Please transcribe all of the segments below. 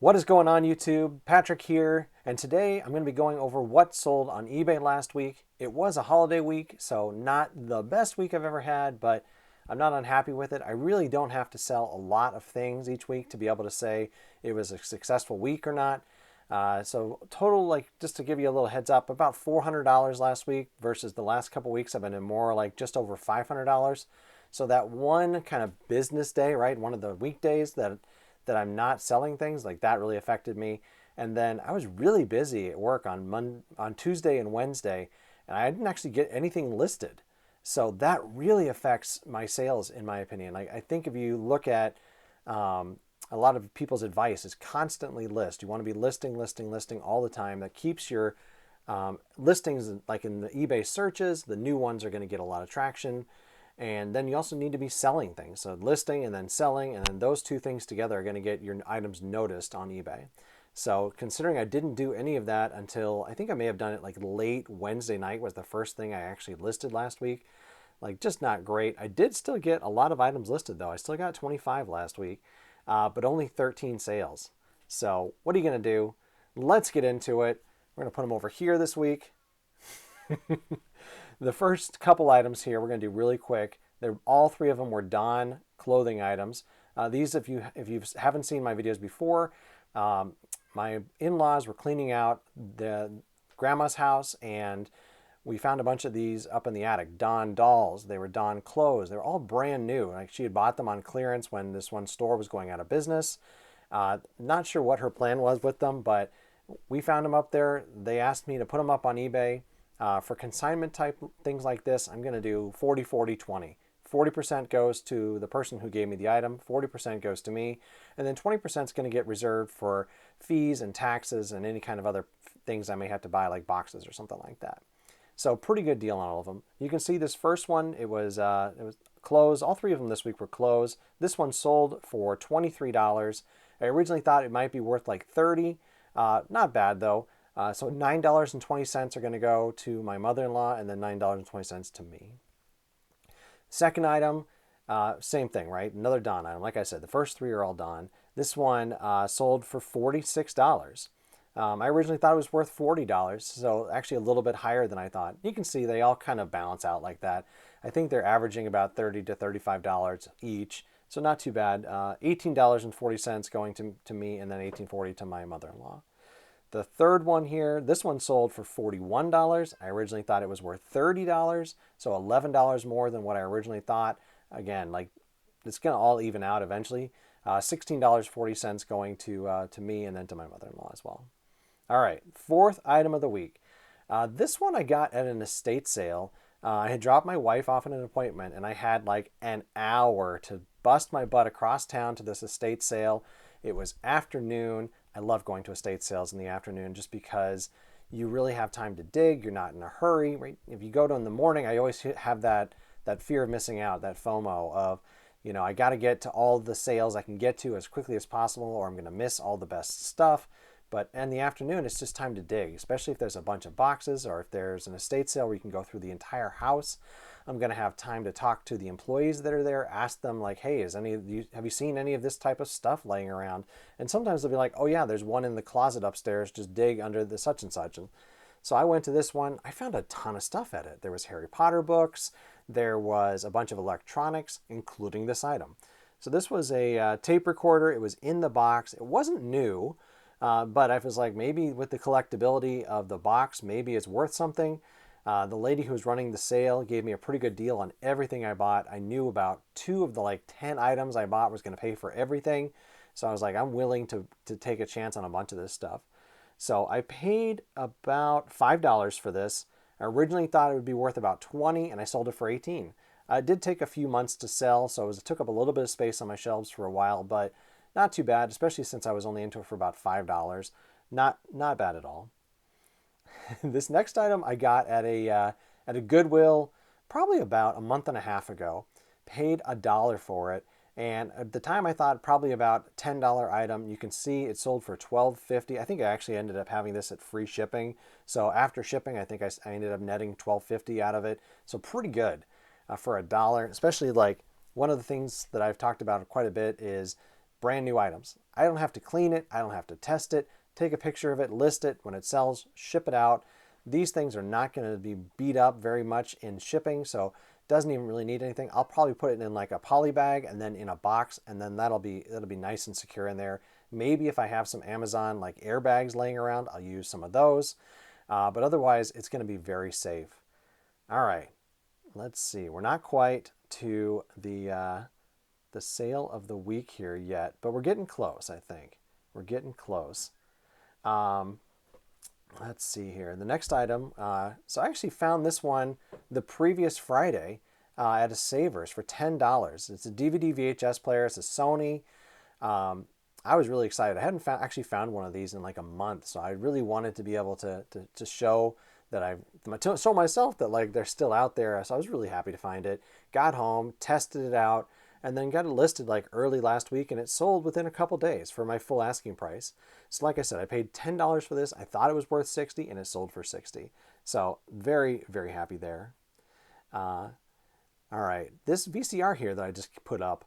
What is going on, YouTube? Patrick here, and today I'm going to be going over what sold on eBay last week. It was a holiday week, so not the best week I've ever had, but I'm not unhappy with it. I really don't have to sell a lot of things each week to be able to say it was a successful week or not. So total, like just to give you a little heads up, about $400 last week versus the last couple weeks I've been in more like just over $500. So that one kind of business day, right, one of the weekdays that I'm not selling things, like that really affected me. And then I was really busy at work on Tuesday and Wednesday, and I didn't actually get anything listed. So that really affects my sales, in my opinion. Like I think if you look at a lot of people's advice is constantly list. You want to be listing all the time. That keeps your listings, like in the eBay searches, the new ones are going to get a lot of traction. And then you also need to be selling things. So listing and then selling, and then those two things together are going to get your items noticed on eBay. So considering I didn't do any of that until I think I may have done it like late Wednesday night was the first thing I actually listed last week. Like just not great. I did still get a lot of items listed though. I still got 25 last week, but only 13 sales. So what are you going to do? Let's get into it. We're going to put them over here this week. The first couple items here we're going to do really quick. All three of them were Dawn clothing items. These, if you haven't seen my videos before, my in-laws were cleaning out the grandma's house, and we found a bunch of these up in the attic. Dawn dolls. They were Dawn clothes. They were all brand new. Like she had bought them on clearance when this one store was going out of business. Not sure what her plan was with them, but we found them up there. They asked me to put them up on eBay. For consignment type things like this, I'm going to do 40, 40, 20. 40% goes to the person who gave me the item, 40% goes to me, and then 20% is going to get reserved for fees and taxes and any kind of other things I may have to buy, like boxes or something like that. So pretty good deal on all of them. You can see this first one, it was clothes. All three of them this week were clothes. This one sold for $23. I originally thought it might be worth like $30. Not bad though. So $9.20 are going to go to my mother-in-law, and then $9.20 to me. Second item, same thing, right? Another Dawn item. Like I said, the first three are all Dawn. This one sold for $46. I originally thought it was worth $40, so actually a little bit higher than I thought. You can see they all kind of balance out like that. I think they're averaging about $30 to $35 each, so not too bad. $18.40 going to me, and then $18.40 to my mother-in-law. The third one here, this one sold for $41. I originally thought it was worth $30, so $11 more than what I originally thought. Again, like it's going to all even out eventually. $16.40 going to me and then to my mother-in-law as well. All right, fourth item of the week. This one I got at an estate sale. I had dropped my wife off at an appointment, and I had like an hour to bust my butt across town to this estate sale. It was afternoon. I love going to estate sales in the afternoon just because you really have time to dig. You're not in a hurry. Right? If you go to in the morning, I always have that fear of missing out, that FOMO of, I got to get to all the sales I can get to as quickly as possible, or I'm going to miss all the best stuff. But in the afternoon, it's just time to dig, especially if there's a bunch of boxes or if there's an estate sale where you can go through the entire house. I'm going to have time to talk to the employees that are there, ask them like, hey, have you seen any of this type of stuff laying around? And sometimes they'll be like, oh yeah, there's one in the closet upstairs, just dig under the such and such. And so I went to this one. I found a ton of stuff at it. There was Harry Potter books. There was a bunch of electronics, including this item. So this was a tape recorder. It was in the box. It wasn't new. But I was like, maybe with the collectability of the box, maybe it's worth something. The lady who was running the sale gave me a pretty good deal on everything I bought. I knew about 2 of the like 10 items I bought was going to pay for everything. So I was like, I'm willing to take a chance on a bunch of this stuff. So I paid about $5 for this. I originally thought it would be worth about 20, and I sold it for 18. It did take a few months to sell, so it took up a little bit of space on my shelves for a while, but not too bad, especially since I was only into it for about $5. Not bad at all. This next item I got at a Goodwill probably about a month and a half ago. Paid $1 for it, and at the time I thought probably about a $10 item. You can see it sold for $12.50. I think I actually ended up having this at free shipping. So after shipping, I think I ended up netting $12.50 out of it. So pretty good for $1, especially like one of the things that I've talked about quite a bit is brand new items. I don't have to clean it. I don't have to test it. Take a picture of it, list it. When it sells, ship it out. These things are not going to be beat up very much in shipping, so it doesn't even really need anything. I'll probably put it in like a poly bag and then in a box, and then that'll be nice and secure in there. Maybe if I have some Amazon like airbags laying around, I'll use some of those. But otherwise, it's going to be very safe. All right, let's see. We're not quite to the sale of the week here yet, but we're getting close, I think. We're getting close. Um, let's see here. The next item, so I actually found this one the previous Friday at a Savers for $10. It's a DVD VHS player. It's a Sony. I was really excited. I hadn't actually found one of these in like a month, so I really wanted to be able to show that show myself that like they're still out there. So I was really happy to find it. Got home, tested it out, and then got it listed like early last week, and it sold within a couple days for my full asking price. So like I said, I paid $10 for this. I thought it was worth $60, and it sold for $60. So very, very happy there. All right, this VCR here that I just put up,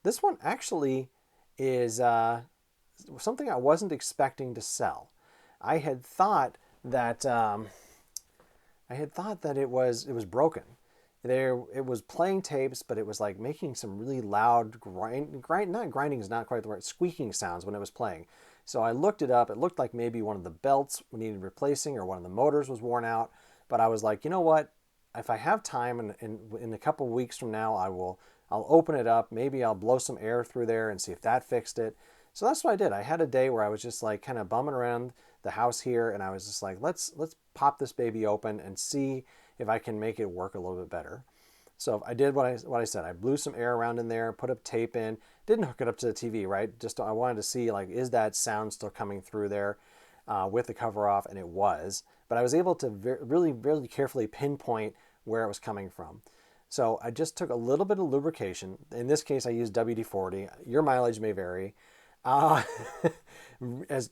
this one actually is something I wasn't expecting to sell. I had thought that it was broken. It was playing tapes, but it was like making some really loud not grinding is not quite the word, squeaking sounds when it was playing. So I looked it up. It looked like maybe one of the belts needed replacing or one of the motors was worn out. But I was like, you know what? If I have time and in a couple of weeks from now, I'll open it up. Maybe I'll blow some air through there and see if that fixed it. So that's what I did. I had a day where I was just like kind of bumming around the house here, and I was just like, let's pop this baby open and see if I can make it work a little bit better. So I did what I said. I blew some air around in there, put a tape in, didn't hook it up to the TV, right? Just I wanted to see like, is that sound still coming through there with the cover off? And it was. But I was able to really, really carefully pinpoint where it was coming from. So I just took a little bit of lubrication. In this case, I used WD-40. Your mileage may vary. Uh, as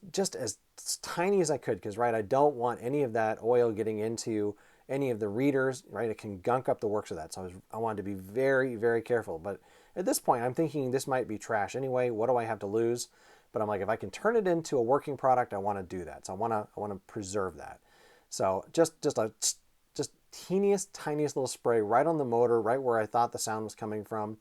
tiny as I could, because right, I don't want any of that oil getting into any of the readers, right? It can gunk up the works of that. So I wanted to be very, very careful. But at this point, I'm thinking this might be trash anyway. What do I have to lose? But I'm like, if I can turn it into a working product, I want to do that. So I want to preserve that. So just tiniest little spray right on the motor, right where I thought the sound was coming from.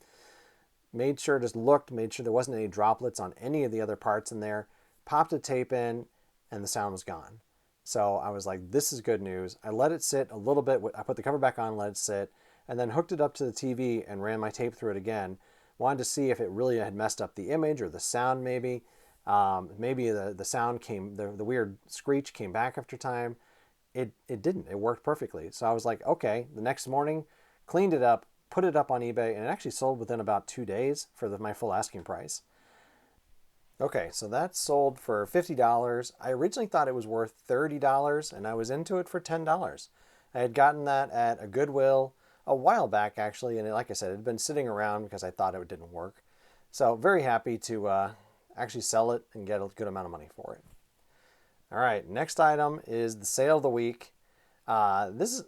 Made sure there wasn't any droplets on any of the other parts in there. Popped a tape in, and the sound was gone. So I was like, this is good news. I let it sit a little bit. I put the cover back on, let it sit, and then hooked it up to the TV and ran my tape through it again. Wanted to see if it really had messed up the image or the sound maybe. Maybe the sound the weird screech came back after time. It didn't. It worked perfectly. So I was like, okay. The next morning, cleaned it up, put it up on eBay, and it actually sold within about 2 days for my full asking price. Okay, so that sold for $50. I originally thought it was worth $30, and I was into it for $10. I had gotten that at a Goodwill a while back, actually, and like I said, it had been sitting around because I thought it didn't work. So very happy to actually sell it and get a good amount of money for it. All right, next item is the sale of the week. This is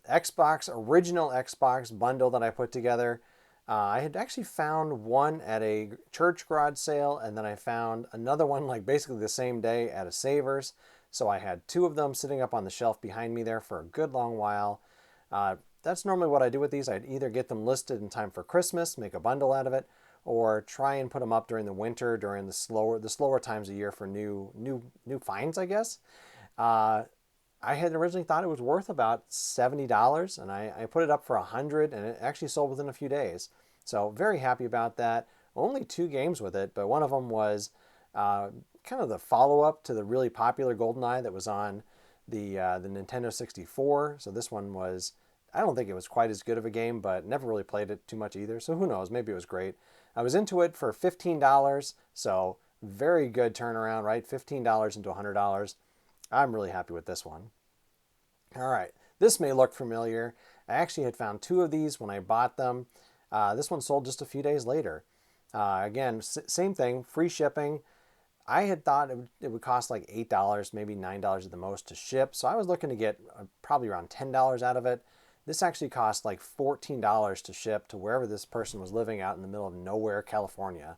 original Xbox bundle that I put together. I had actually found one at a church garage sale, and then I found another one like basically the same day at a Savers. So I had two of them sitting up on the shelf behind me there for a good long while. That's normally what I do with these. I'd either get them listed in time for Christmas, make a bundle out of it, or try and put them up during the winter, during the slower times of year for new finds, I guess. I had originally thought it was worth about $70, and I put it up for $100, and it actually sold within a few days. So very happy about that. Only 2 games with it, but one of them was kind of the follow-up to the really popular GoldenEye that was on the Nintendo 64. So this one was, I don't think it was quite as good of a game, but never really played it too much either. So who knows? Maybe it was great. I was into it for $15, so very good turnaround, right? $15 into $100. I'm really happy with this one. All right, this may look familiar. I actually had found 2 of these when I bought them. This one sold just a few days later. Again, same thing, free shipping. I had thought it would cost like $8, maybe $9 at the most to ship. So I was looking to get probably around $10 out of it. This actually cost like $14 to ship to wherever this person was living out in the middle of nowhere, California.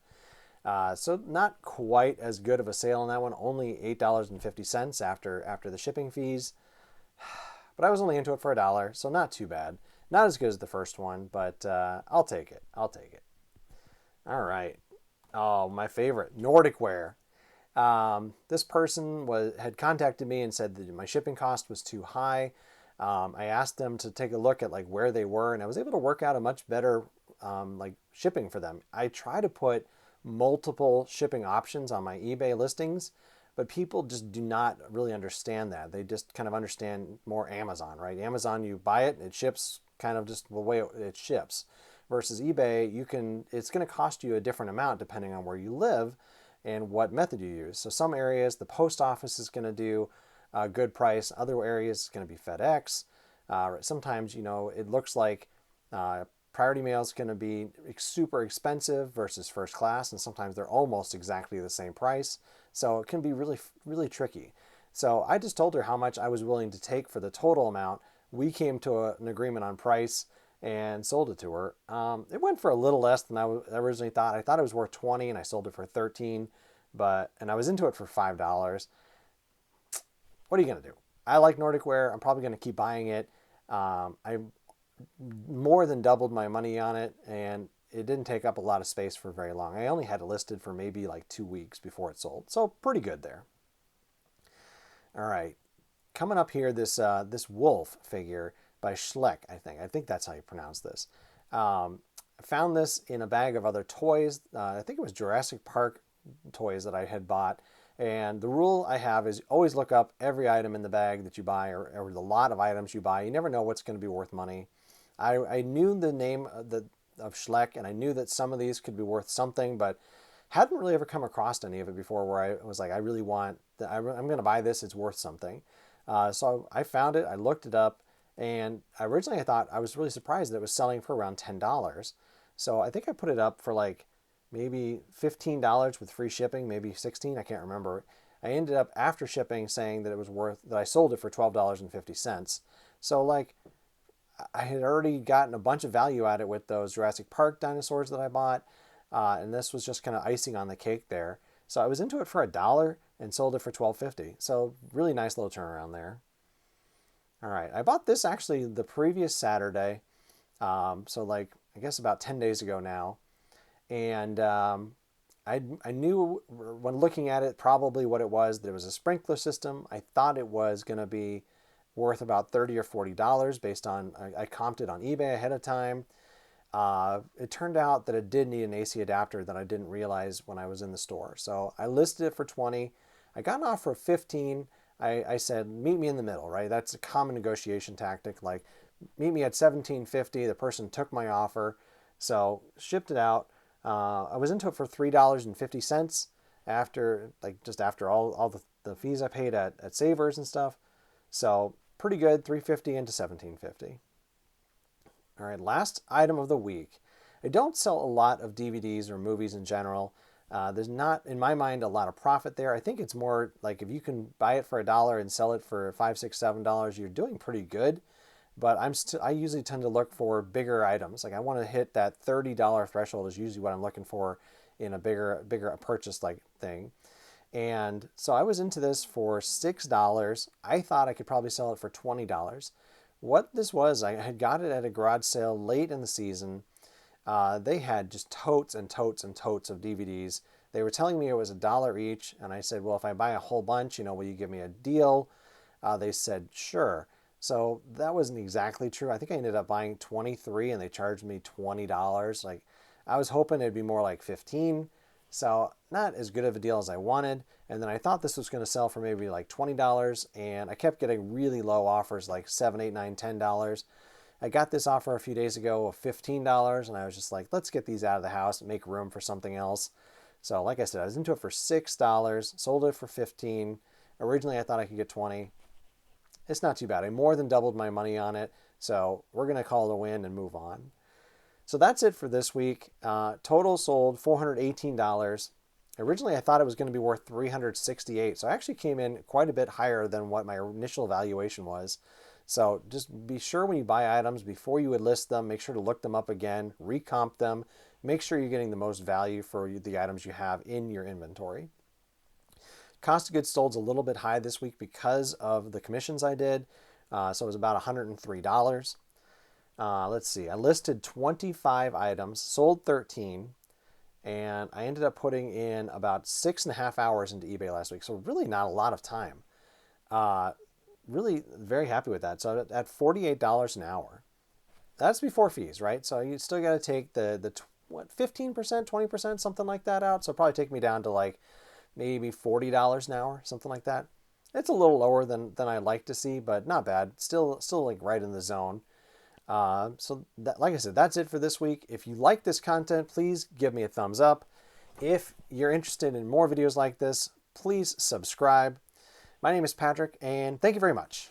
So not quite as good of a sale on that one. Only $8.50 after the shipping fees. But I was only into it for $1, so not too bad. Not as good as the first one, but I'll take it. I'll take it. All right. Oh, my favorite, Nordic Ware. This person had contacted me and said that my shipping cost was too high. I asked them to take a look at like where they were, and I was able to work out a much better like shipping for them. I try to put multiple shipping options on my eBay listings, but people just do not really understand that. They just kind of understand more Amazon, right? Amazon, you buy it, it ships kind of just the way it ships. Versus eBay, it's going to cost you a different amount depending on where you live and what method you use. So some areas the post office is going to do a good price. Other areas it's going to be FedEx. Sometimes it looks like priority mail is going to be super expensive versus first class, and sometimes they're almost exactly the same price. So it can be really, really tricky. So I just told her how much I was willing to take for the total amount. We came to an agreement on price and sold it to her. It went for a little less than I originally thought. I thought it was worth 20, and I sold it for 13, and I was into it for $5. What are you gonna do? I like Nordic Ware. I'm probably gonna keep buying it. I more than doubled my money on it, and it didn't take up a lot of space for very long. I only had it listed for maybe like 2 weeks before it sold, so pretty good there. All right, coming up here, this wolf figure by Schleck, I think that's how you pronounce this. I found this in a bag of other toys. I think it was Jurassic Park toys that I had bought. And the rule I have is always look up every item in the bag that you buy, or the lot of items you buy. You never know what's going to be worth money. I knew the name of Schleck, and I knew that some of these could be worth something, but hadn't really ever come across any of it before where I was like, I really want, I'm going to buy this, it's worth something. So I found it, I looked it up, and originally I thought, I was really surprised that it was selling for around $10. So I think I put it up for like maybe $15 with free shipping, maybe 16, I can't remember. I ended up after shipping saying that I sold it for $12.50. So like I had already gotten a bunch of value out of it with those Jurassic Park dinosaurs that I bought, and this was just kind of icing on the cake there. So I was into it for $1 and sold it for $12.50. So really nice little turnaround there. All right, I bought this actually the previous Saturday, so like I guess about 10 days ago now, and I knew when looking at it probably what it was, that it was a sprinkler system. I thought it was going to be worth about $30 or $40 based on, I comped it on eBay ahead of time. It turned out that it did need an AC adapter that I didn't realize when I was in the store. So I listed it for 20. I got an offer of 15. I said, meet me in the middle, right? That's a common negotiation tactic. Like, meet me at $17.50. The person took my offer. So shipped it out. I was into it for $3.50 after all the fees I paid at Savers and stuff. So pretty good, $3.50 into $17.50. All right, last item of the week. I don't sell a lot of DVDs or movies in general. There's not, in my mind, a lot of profit there. I think it's more like if you can buy it for $1 and sell it for $5, $6, $7, you're doing pretty good. But I usually tend to look for bigger items. Like I want to hit that $30 threshold is usually what I'm looking for in a bigger purchase like thing. And so I was into this for $6. I thought I could probably sell it for $20. What this was, I had got it at a garage sale late in the season. They had just totes and totes and totes of DVDs. They were telling me it was $1 each, and I said, well, if I buy a whole bunch, will you give me a deal? They said, sure. So that wasn't exactly true. I think I ended up buying 23 and they charged me $20. Like I was hoping it'd be more like 15. So not as good of a deal as I wanted. And then I thought this was going to sell for maybe like $20, and I kept getting really low offers like $7, $8, $9, $10. I got this offer a few days ago of $15, and I was just like, let's get these out of the house and make room for something else. So like I said, I was into it for $6, sold it for 15. Originally I thought I could get 20. It's not too bad. I more than doubled my money on it. So we're going to call it a win and move on. So that's it for this week. Total sold $418. Originally, I thought it was going to be worth $368. So I actually came in quite a bit higher than what my initial valuation was. So just be sure when you buy items, before you would list them, make sure to look them up again, recomp them, make sure you're getting the most value for the items you have in your inventory. Cost of goods sold is a little bit high this week because of the commissions I did. So it was about $103. Let's see, I listed 25 items, sold 13, and I ended up putting in about 6.5 hours into eBay last week. So really not a lot of time. Really very happy with that. So at $48 an hour, that's before fees, right? So you still got to take the 15%, 20%, something like that out. So it'll probably take me down to like maybe $40 an hour, something like that. It's a little lower than I'd like to see, but not bad. Still like right in the zone. So that, like I said, that's it for this week. If you like this content, please give me a thumbs up. If you're interested in more videos like this, please subscribe. My name is Patrick, and thank you very much.